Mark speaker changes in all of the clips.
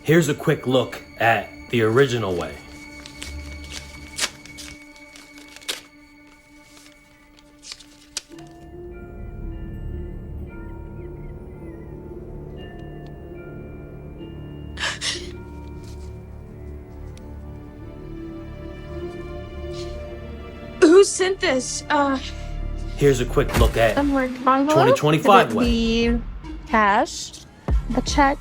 Speaker 1: Here's a quick look at the original way.
Speaker 2: Who sent this?
Speaker 1: Here's a quick look at
Speaker 3: Somewhere wrong
Speaker 1: 2025 way.
Speaker 3: The cash, the check.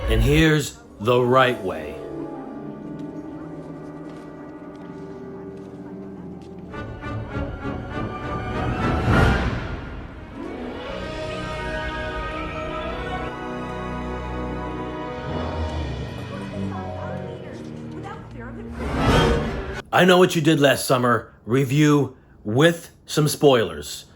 Speaker 1: And here's the right way. I know what you did last summer. Review with some spoilers.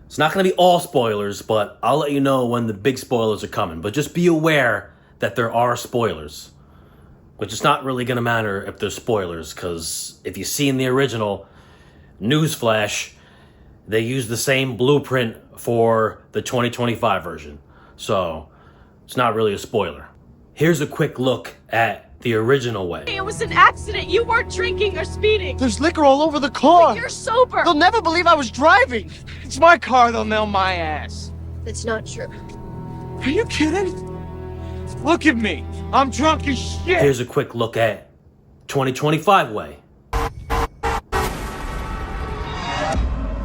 Speaker 1: It's not going to be all spoilers, but I'll let you know when the big spoilers are coming. But just be aware that there are spoilers. Which it's not really going to matter if there's spoilers, because if you see in the original, newsflash, they use the same blueprint for the 2025 version. So it's not really a spoiler. Here's a quick look at the original way.
Speaker 2: It was an accident. You weren't drinking or speeding.
Speaker 4: There's liquor all over the car.
Speaker 2: You're sober.
Speaker 4: They'll never believe I was driving. It's my car, they'll nail my ass.
Speaker 2: That's not true.
Speaker 4: Are you kidding? Look at me. I'm drunk as shit.
Speaker 1: Here's a quick look at 2025 way.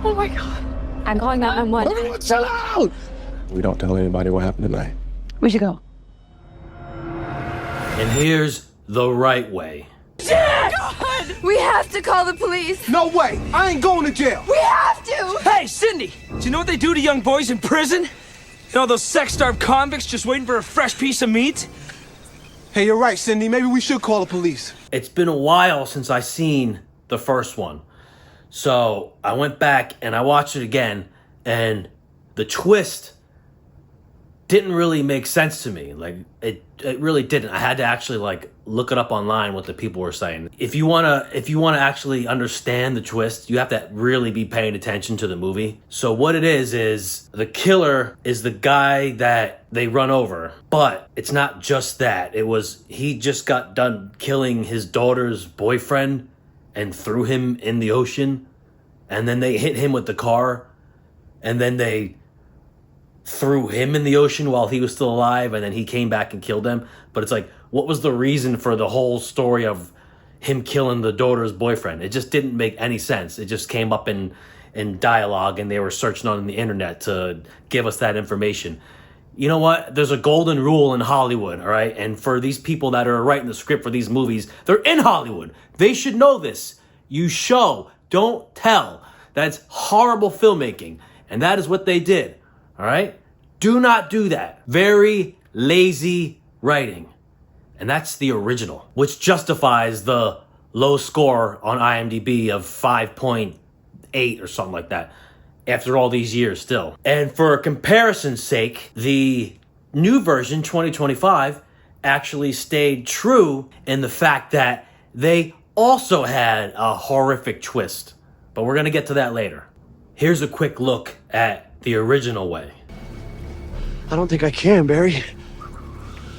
Speaker 3: Oh my God. I'm calling 911.
Speaker 4: Everyone chill out.
Speaker 5: We don't tell anybody what happened tonight.
Speaker 3: We should go.
Speaker 1: And here's the right way.
Speaker 2: God! We have to call the police.
Speaker 4: No way. I ain't going to jail.
Speaker 2: We have to.
Speaker 6: Hey, Cindy! Do you know what they do to young boys in prison? You know, those sex-starved convicts just waiting for a fresh piece of meat?
Speaker 4: Hey, you're right, Cindy. Maybe we should call the police.
Speaker 1: It's been a while since I seen the first one. So I went back and I watched it again, and the twist didn't really make sense to me. Like, it really didn't. I had to actually like look it up online what the people were saying. If you wanna actually understand the twist, you have to really be paying attention to the movie. So what it is the killer is the guy that they run over. But it's not just that. He just got done killing his daughter's boyfriend and threw him in the ocean. And then they hit him with the car. And then they threw him in the ocean while he was still alive, and then he came back and killed them. But it's like, what was the reason for the whole story of him killing the daughter's boyfriend? It just didn't make any sense. It just came up in dialogue, and they were searching on the internet to give us that information. You know what? There's a golden rule in Hollywood, all right? And for these people that are writing the script for these movies, they're in Hollywood. They should know this. You show, don't tell. That's horrible filmmaking, and that is what they did. All right? Do not do that. Very lazy writing. And that's the original, which justifies the low score on IMDb of 5.8 or something like that after all these years still. And for comparison's sake, the new version, 2025, actually stayed true in the fact that they also had a horrific twist. But we're going to get to that later. Here's a quick look at the original way.
Speaker 4: I don't think I can, Barry.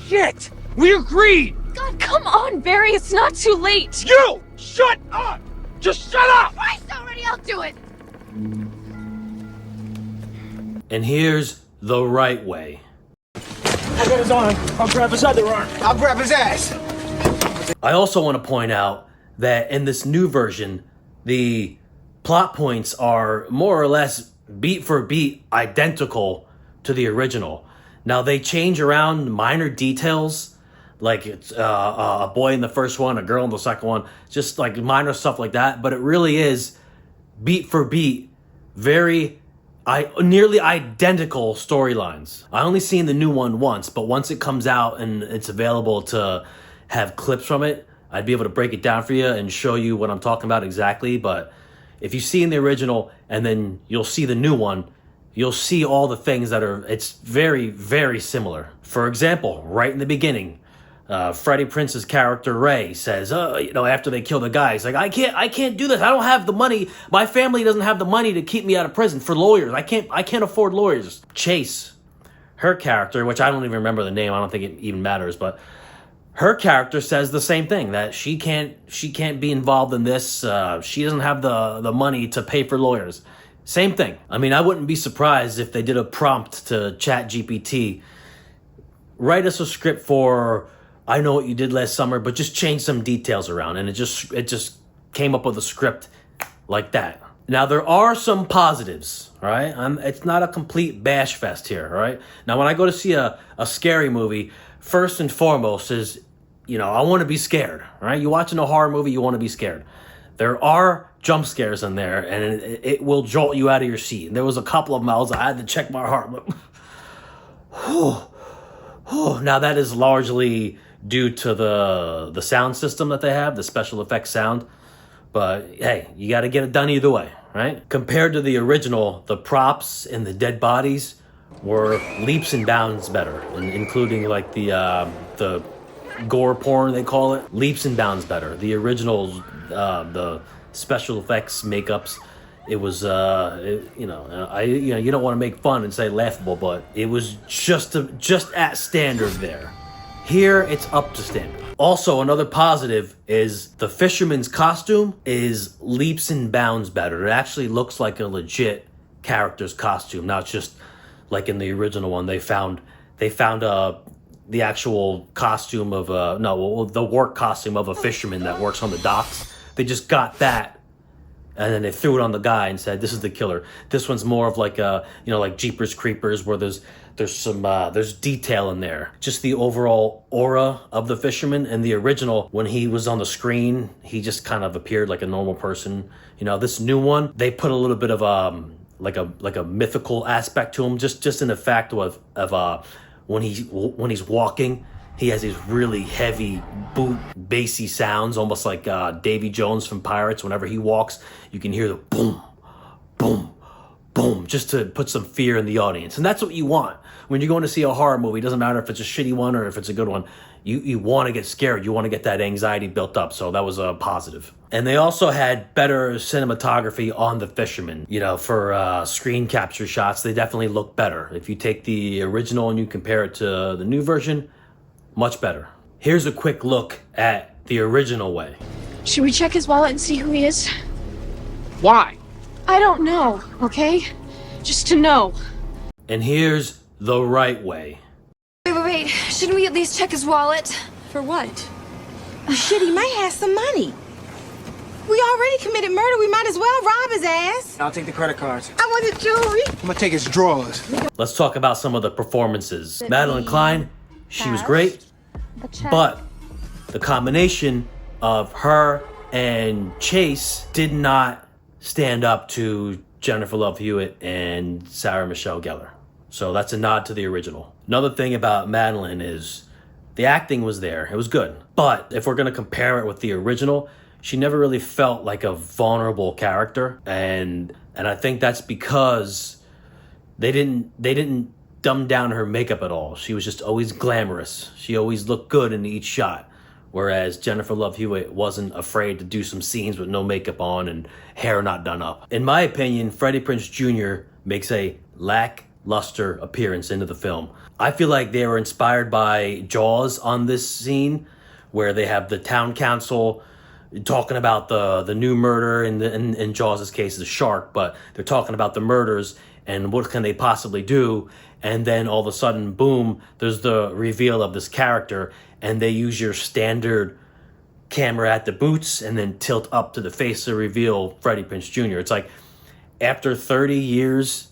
Speaker 6: Shit! We agreed!
Speaker 2: God, come on, Barry. It's not too late.
Speaker 6: You! Shut up! Just shut up!
Speaker 2: Christ already, I'll do it.
Speaker 1: And here's the right way.
Speaker 6: I got his arm. I'll grab his other arm.
Speaker 4: I'll grab his ass.
Speaker 1: I also want to point out that in this new version, the plot points are more or less beat for beat identical to the original. Now they change around minor details, like it's a boy in the first one, a girl in the second one, just like minor stuff like that. But it really is beat for beat, nearly identical storylines. I only seen the new one once, but once it comes out and it's available to have clips from it, I'd be able to break it down for you and show you what I'm talking about exactly. But if you see in the original and then you'll see the new one, you'll see all the things that it's very, very similar. For example, right in the beginning, Freddie Prinze's character Ray says, after they kill the guy, he's like, I can't do this. I don't have the money. My family doesn't have the money to keep me out of prison for lawyers. I can't afford lawyers. Chase, her character, which I don't even remember the name. I don't think it even matters, but her character says the same thing, that she can't be involved in this. She doesn't have the money to pay for lawyers. Same thing. I mean, I wouldn't be surprised if they did a prompt to ChatGPT. Write us a script for I Know What You Did Last Summer, but just change some details around. And it just came up with a script like that. Now, there are some positives, right? It's not a complete bash fest here, right? Now, when I go to see a scary movie, first and foremost is, I want to be scared, right? You're watching a horror movie, you want to be scared. There are jump scares in there, and it will jolt you out of your seat. And there was a couple of them I had to check my heart. Now, that is largely due to the sound system that they have, the special effects sound. But, hey, you got to get it done either way, right? Compared to the original, the props and the dead bodies were leaps and bounds better, including, like, the gore porn, they call it. Leaps and bounds better. The original, the special effects makeups, it was, you don't want to make fun and say laughable, but it was just at standard there. Here, it's up to standard. Also, another positive is the fisherman's costume is leaps and bounds better. It actually looks like a legit character's costume, not just like in the original one. They found the actual costume of the work costume of a fisherman that works on the docks. They just got that, and then they threw it on the guy and said, "This is the killer." This one's more of like like Jeepers Creepers, where there's detail in there. Just the overall aura of the fisherman. And the original, when he was on the screen, he just kind of appeared like a normal person. This new one, they put a little bit of like a mythical aspect to him, just in the fact of when he's walking, he has these really heavy boot bassy sounds, almost like Davy Jones from Pirates. Whenever he walks, you can hear the boom, boom, boom, just to put some fear in the audience. And that's what you want when you're going to see a horror movie. It doesn't matter if it's a shitty one or if it's a good one. You want to get scared. You want to get that anxiety built up. So that was a positive. And they also had better cinematography on the fisherman. For screen capture shots, they definitely look better. If you take the original and you compare it to the new version, much better. Here's a quick look at the original way.
Speaker 3: Should we check his wallet and see who he is?
Speaker 4: Why?
Speaker 3: I don't know, okay? Just to know.
Speaker 1: And here's the right way.
Speaker 2: Wait. Shouldn't we at least check his wallet?
Speaker 3: For what?
Speaker 7: Shit, he might have some money. We already committed murder. We might as well rob his ass.
Speaker 6: I'll take the credit cards.
Speaker 7: I want the jewelry.
Speaker 4: I'm gonna take his drawers.
Speaker 1: Let's talk about some of the performances. Madelyn Cline, she was great, but the combination of her and Chase did not stand up to Jennifer Love Hewitt and Sarah Michelle Gellar. So that's a nod to the original. Another thing about Madelyn is the acting was there. It was good. But if we're going to compare it with the original, she never really felt like a vulnerable character. And I think that's because they didn't dumb down her makeup at all. She was just always glamorous. She always looked good in each shot. Whereas Jennifer Love Hewitt wasn't afraid to do some scenes with no makeup on and hair not done up. In my opinion, Freddie Prinze Jr. makes a lackluster appearance into the film. I feel like they were inspired by Jaws on this scene, where they have the town council talking about the new murder, in Jaws' case, the shark, but they're talking about the murders and what can they possibly do. And then all of a sudden, boom, there's the reveal of this character, and they use your standard camera at the boots and then tilt up to the face to reveal Freddie Prinze Jr. It's like, after 30 years,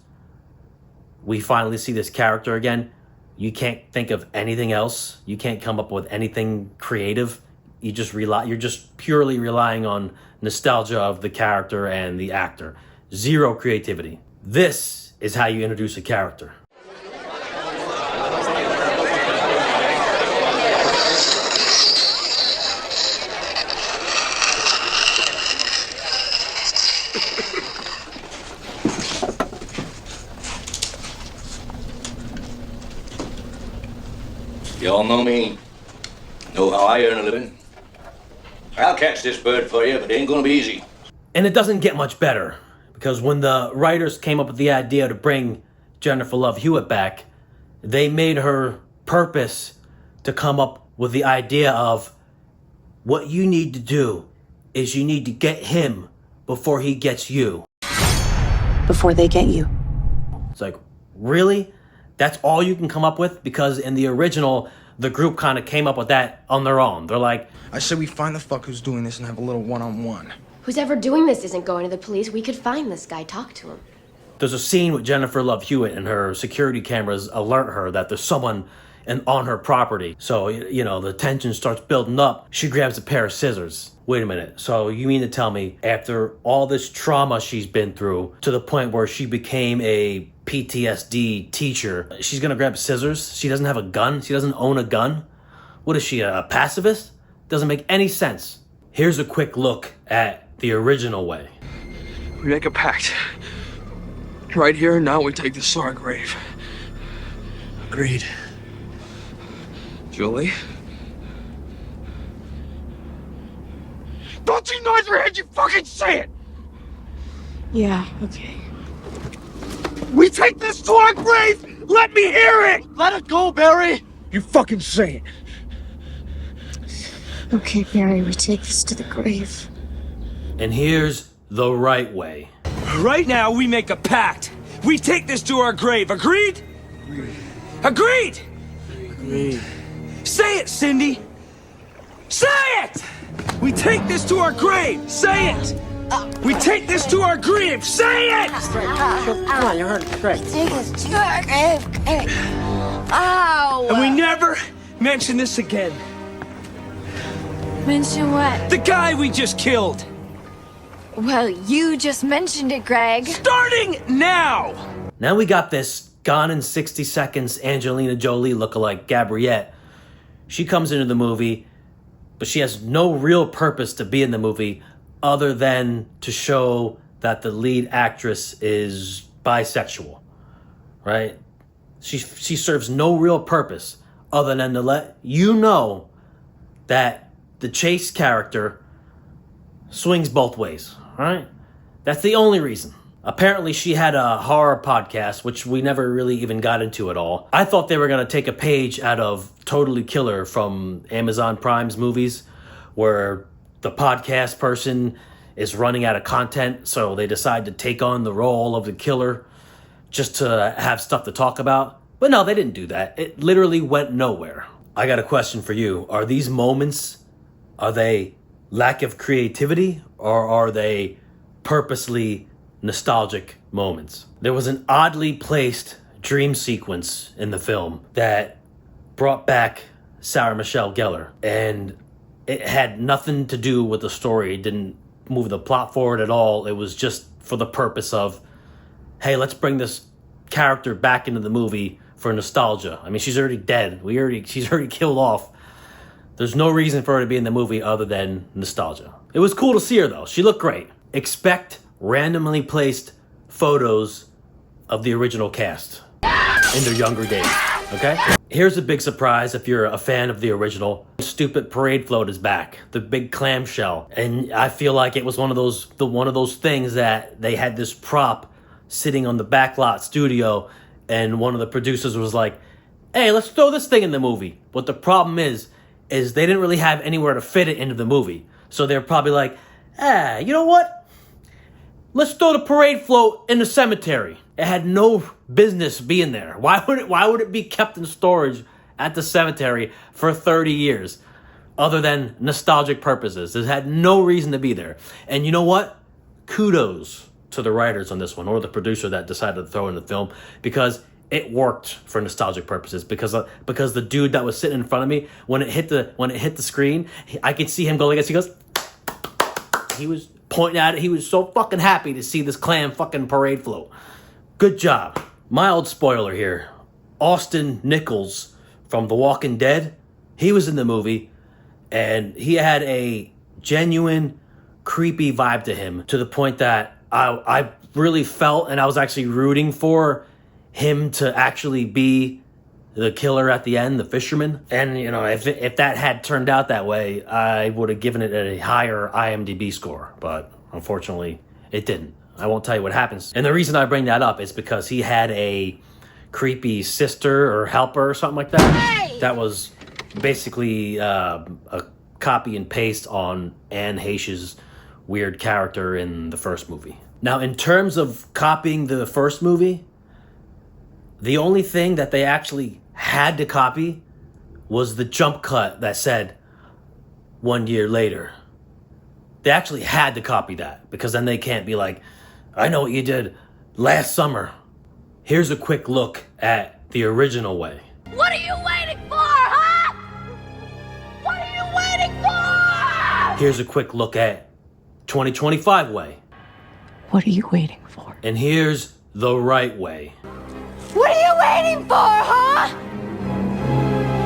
Speaker 1: we finally see this character again. You can't think of anything else. You can't come up with anything creative. You're just purely relying on nostalgia of the character and the actor. Zero creativity. This is how you introduce a character.
Speaker 8: Y'all know me. Know how I earn a living? I'll catch this bird for you, but it ain't gonna be easy.
Speaker 1: And it doesn't get much better, because when the writers came up with the idea to bring Jennifer Love Hewitt back, they made her purpose to come up with the idea of what you need to do is you need to get him before he gets you.
Speaker 7: Before they get you.
Speaker 1: It's like, really? That's all you can come up with? Because in the original, the group kind of came up with that on their own. They're like,
Speaker 4: I say we find the fuck who's doing this and have a little one-on-one.
Speaker 9: Who's ever doing this isn't going to the police. We could find this guy, talk to him.
Speaker 1: there's a scene with Jennifer Love Hewitt and her security cameras alert her that there's someone on her property. So, you know, the tension starts building up. She grabs a pair of scissors. Wait a minute. So you mean to tell me after all this trauma she's been through to the point where she became a PTSD teacher, she's going to grab scissors? She doesn't have a gun? She doesn't own a gun? What is she, a pacifist? Doesn't make any sense. Here's a quick look at the original way.
Speaker 6: We make a pact. Right here and now we take this to our grave. Agreed. Julie?
Speaker 4: Don't you nod your head, you fucking say it!
Speaker 7: Yeah, okay.
Speaker 4: We take this to our grave! Let me hear it! Let it go, Barry! You fucking say it.
Speaker 7: Okay, Barry, we take this to the grave.
Speaker 1: And here's the right way.
Speaker 6: Right now we make a pact. We take this to our grave. Agreed? Agreed!
Speaker 4: Agreed.
Speaker 6: Say it, Cindy! Say it! We take this to our grave! Say it! We take this to our grave! Say it!
Speaker 7: Come on, you're hurting. Great. Take us to our grave. Ow!
Speaker 6: And we never mention this again.
Speaker 2: Mention what?
Speaker 6: The guy we just killed.
Speaker 2: Well, you just mentioned it, Greg.
Speaker 6: Starting now!
Speaker 1: Now we got this Gone in 60 Seconds Angelina Jolie lookalike Gabriette. She comes into the movie, but she has no real purpose to be in the movie other than to show that the lead actress is bisexual, right? She serves no real purpose other than to let you know that the Chase character swings both ways, right? That's the only reason. Apparently she had a horror podcast, which we never really even got into at all. I thought they were going to take a page out of Totally Killer from Amazon Prime's movies, where the podcast person is running out of content, so they decide to take on the role of the killer just to have stuff to talk about. But no, they didn't do that. It literally went nowhere. I got a question for you. Are these moments, are they lack of creativity, or are they purposely nostalgic moments? There was an oddly placed dream sequence in the film that brought back Sarah Michelle Gellar, and it had nothing to do with the story. It didn't move the plot forward at all. It was just for the purpose of, hey, let's bring this character back into the movie for nostalgia. I mean, she's already dead. She's already killed off. There's no reason for her to be in the movie other than nostalgia. It was cool to see her, though. She looked great. Expect randomly placed photos of the original cast in their younger days, okay? Here's a big surprise if you're a fan of the original. Stupid parade float is back. The big clamshell. And I feel like it was one of those things that they had this prop sitting on the backlot studio, and one of the producers was like, hey, let's throw this thing in the movie. But the problem is they didn't really have anywhere to fit it into the movie. So they're probably like, you know what? Let's throw the parade float in the cemetery. It had no business being there. Why would it be kept in storage at the cemetery for 30 years other than nostalgic purposes? It had no reason to be there. And you know what? Kudos to the writers on this one, or the producer that decided to throw in the film, because it worked for nostalgic purposes. Because the dude that was sitting in front of me, when it hit the screen, I could see him go like this. He goes, he was pointing at it. He was so fucking happy to see this clam fucking parade float. Good job. Mild spoiler here. Austin Nichols from The Walking Dead, he was in the movie, and he had a genuine creepy vibe to him, to the point that I really felt, and I was actually rooting for him to actually be the killer at the end, the fisherman. And, you know, if that had turned out that way, I would have given it a higher IMDb score. But unfortunately, it didn't. I won't tell you what happens. And the reason I bring that up is because he had a creepy sister or helper or something like that. Hey! That was basically a copy and paste on Anne Heche's weird character in the first movie. Now, in terms of copying the first movie, the only thing that they actually had to copy was the jump cut that said 1 year later. They actually had to copy that, because then they can't be like, I know what you did last summer. Here's a quick look at the original way.
Speaker 2: What are you waiting for, huh? What are you waiting for?
Speaker 1: Here's a quick look at 2025 way.
Speaker 3: What are you waiting for?
Speaker 1: And here's the right way.
Speaker 2: What are you waiting for, huh?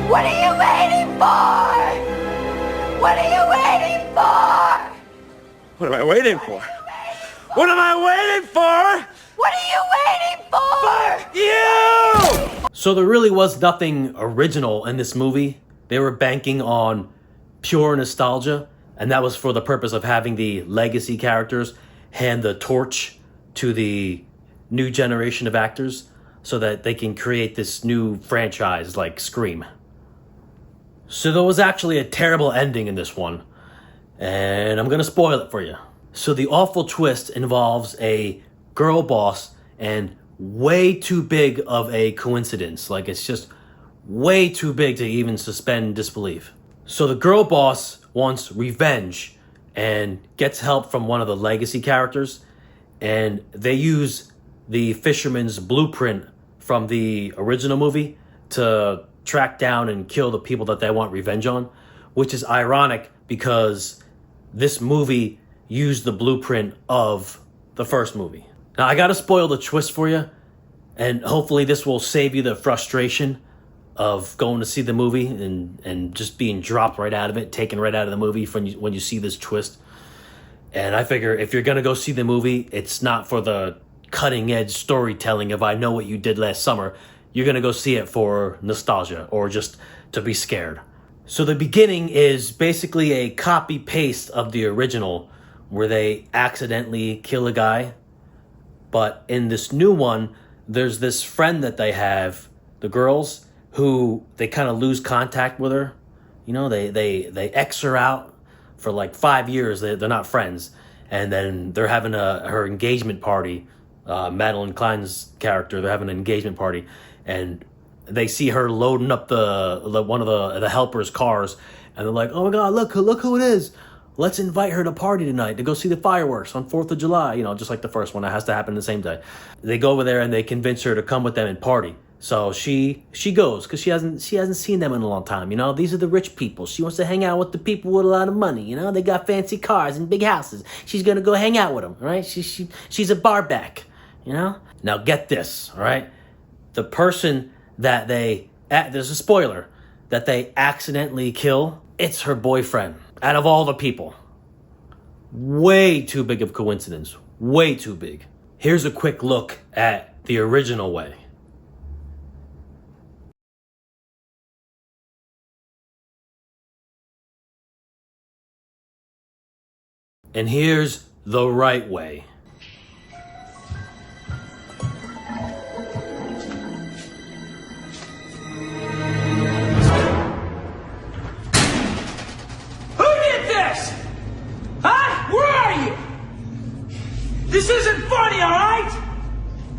Speaker 2: What are you waiting for? What are you waiting for?
Speaker 6: What am I waiting for? What am I waiting for?
Speaker 2: What are you waiting for?
Speaker 6: Fuck you!
Speaker 1: So there really was nothing original in this movie. They were banking on pure nostalgia, and that was for the purpose of having the legacy characters hand the torch to the new generation of actors so that they can create this new franchise like Scream. So there was actually a terrible ending in this one, and I'm gonna spoil it for you. So the awful twist involves a girl boss and way too big of a coincidence. Like, it's just way too big to even suspend disbelief. So the girl boss wants revenge and gets help from one of the legacy characters, and they use the fisherman's blueprint from the original movie to track down and kill the people that they want revenge on, which is ironic because this movie used the blueprint of the first movie. Now, I gotta spoil the twist for you, and hopefully this will save you the frustration of going to see the movie and just being dropped right out of it, taken right out of the movie when you see this twist. And I figure if you're gonna go see the movie, it's not for the cutting edge storytelling of I know what you did last summer. You're gonna go see it for nostalgia or just to be scared. So the beginning is basically a copy paste of the original, where they accidentally kill a guy. But in this new one, there's this friend that they have, the girls, who they kind of lose contact with her. You know, they X her out for like 5 years. They're not friends. And then they're having her engagement party. Madelyn Cline's character, they're having an engagement party. And they see her loading up one of the helpers' cars. And they're like, oh my God, look who it is. Let's invite her to party tonight to go see the fireworks on 4th of July. You know, just like the first one, that has to happen the same day. They go over there and they convince her to come with them and party. So she goes because she hasn't seen them in a long time. You know, these are the rich people. She wants to hang out with the people with a lot of money. You know, they got fancy cars and big houses. She's gonna go hang out with them. All right, she's a barback. You know. Now get this. All right, the person that there's a spoiler that they accidentally kill. It's her boyfriend. Out of all the people. Way too big of coincidence. Way too big. Here's a quick look at the original way. And here's the right way.
Speaker 6: This isn't funny, all right?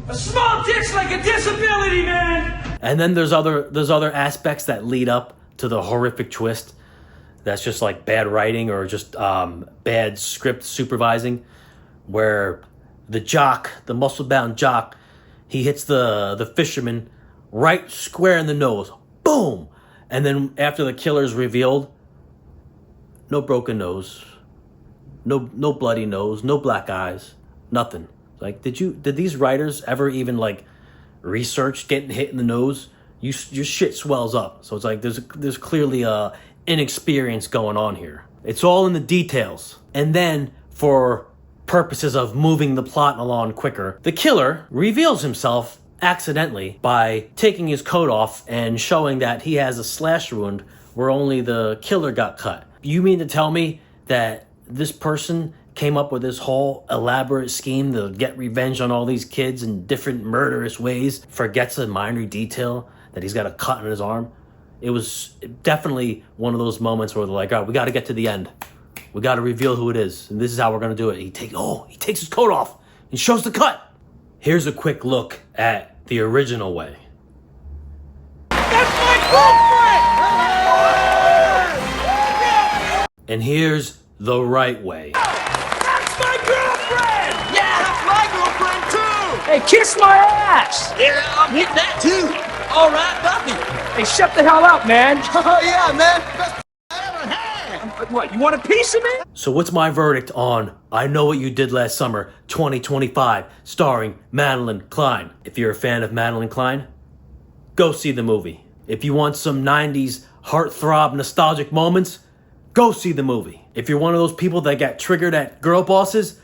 Speaker 6: A small dick's like a disability, man.
Speaker 1: And then there's other aspects that lead up to the horrific twist. That's just like bad writing or just bad script supervising, where the muscle-bound jock, he hits the fisherman right square in the nose. Boom! And then after the killer's revealed, no broken nose, no bloody nose, no black eyes. Nothing. Like, did these writers ever even like research getting hit in the nose? Your shit swells up. So it's like there's clearly inexperience going on here. It's all in the details. And then for purposes of moving the plot along quicker, the killer reveals himself accidentally by taking his coat off and showing that he has a slash wound where only the killer got cut. You mean to tell me that this person came up with this whole elaborate scheme to get revenge on all these kids in different murderous ways, forgets a minor detail that he's got a cut on his arm? It was definitely one of those moments where they're like, all right, we got to get to the end. We got to reveal who it is, and this is how we're going to do it. He takes his coat off and shows the cut. Here's a quick look at the original way.
Speaker 6: That's my girlfriend!
Speaker 1: And here's the right way.
Speaker 6: That's my girlfriend! Yeah, that's my girlfriend too! Hey, kiss my ass!
Speaker 4: Yeah, I'm hitting that too. All right, Buffy.
Speaker 6: Hey, shut the hell up, man!
Speaker 4: Oh, yeah, man. Best I ever had.
Speaker 6: What, you want a piece of me?
Speaker 1: So what's my verdict on I Know What You Did Last Summer 2025 starring Madelyn Cline? If you're a fan of Madelyn Cline, go see the movie. If you want some 90s heartthrob nostalgic moments, go see the movie. If you're one of those people that got triggered at girl bosses,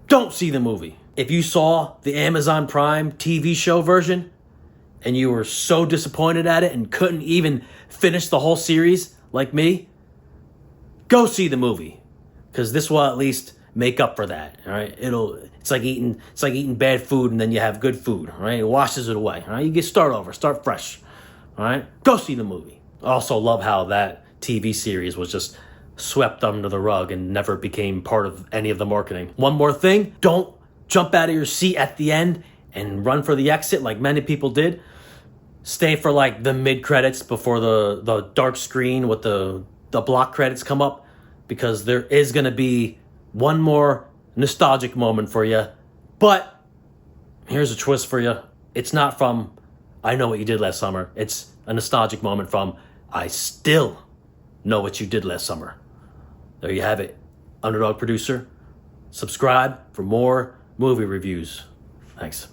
Speaker 1: don't see the movie. If you saw the Amazon Prime TV show version and you were so disappointed at it and couldn't even finish the whole series like me, go see the movie, because this will at least make up for that. All right, it's like eating bad food and then you have good food. All right, it washes it away. All right, you get start fresh. All right, go see the movie. I also love how that TV series was just swept under the rug and never became part of any of the marketing. One more thing, don't jump out of your seat at the end and run for the exit like many people did. Stay for like the mid credits before the dark screen with the block credits come up, because there is going to be one more nostalgic moment for you. But here's a twist for you. It's not from I Know What You Did Last Summer. It's a nostalgic moment from I Still Know What You Did Last Summer. There you have it. Underdog Producer. Subscribe for more movie reviews. Thanks.